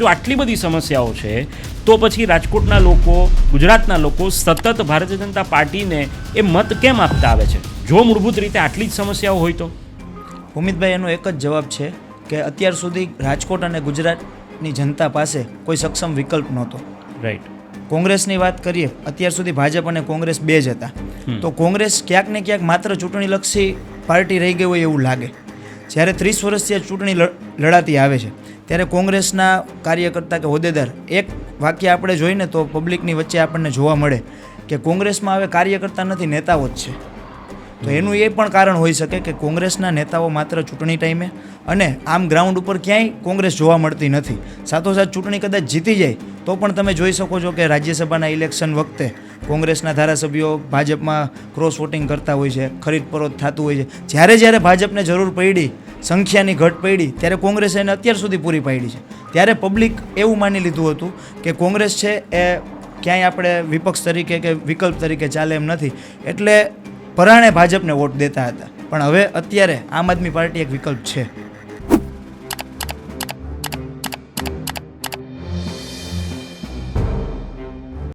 જો આટલી બધી સમસ્યાઓ છે તો પછી રાજકોટના લોકો, ગુજરાતના લોકો સતત ભારતીય જનતા પાર્ટીને એ મત કેમ આપતા આવે છે? જો મૂળભૂત રીતે આટલી જ સમસ્યાઓ હોય તો ઉમિતભાઈ, એનો એક જ જવાબ છે કે અત્યાર સુધી રાજકોટ અને ગુજરાતની જનતા પાસે કોઈ સક્ષમ વિકલ્પ નહોતો. રાઈટ. કોંગ્રેસની વાત કરીએ, અત્યાર સુધી ભાજપ અને કોંગ્રેસ બે જ હતા. તો કોંગ્રેસ ક્યાંક ને ક્યાંક માત્ર ચૂંટણીલક્ષી પાર્ટી રહી ગઈ હોય એવું લાગે. જ્યારે 30 વર્ષથી આ ચૂંટણી લડાતી આવે છે ત્યારે કોંગ્રેસના કાર્યકર્તા કે હોદ્દેદાર, એક વાક્ય આપણે જોઈને તો પબ્લિકની વચ્ચે આપણને જોવા મળે કે કોંગ્રેસમાં હવે કાર્યકર્તા નથી, નેતાઓ જ છે. તો એનું એ પણ કારણ હોઈ શકે કે કોંગ્રેસના નેતાઓ માત્ર ચૂંટણી ટાઈમે અને આમ ગ્રાઉન્ડ ઉપર ક્યાંય કોંગ્રેસ જોવા મળતી નથી. સાથોસાથ ચૂંટણી કદાચ જીતી જાય તો પણ તમે જોઈ શકો છો કે રાજ્યસભાના ઇલેક્શન વખતે કોંગ્રેસના ધારાસભ્યો ભાજપમાં ક્રોસ વોટિંગ કરતા હોય છે, ખરીદ પરોત થતું હોય છે. જ્યારે ભાજપને જરૂર પડી, સંખ્યાની ઘટ પડી, ત્યારે કોંગ્રેસે એને અત્યાર સુધી પૂરી પાડી છે. ત્યારે પબ્લિક એવું માની લીધું હતું કે કોંગ્રેસ છે એ ક્યાંય આપણે વિપક્ષ તરીકે કે વિકલ્પ તરીકે ચાલે એમ નથી, એટલે પરાણે ભાજપને વોટ દેતા હતા. પણ હવે અત્યારે આમ આદમી પાર્ટી એક વિકલ્પ છે.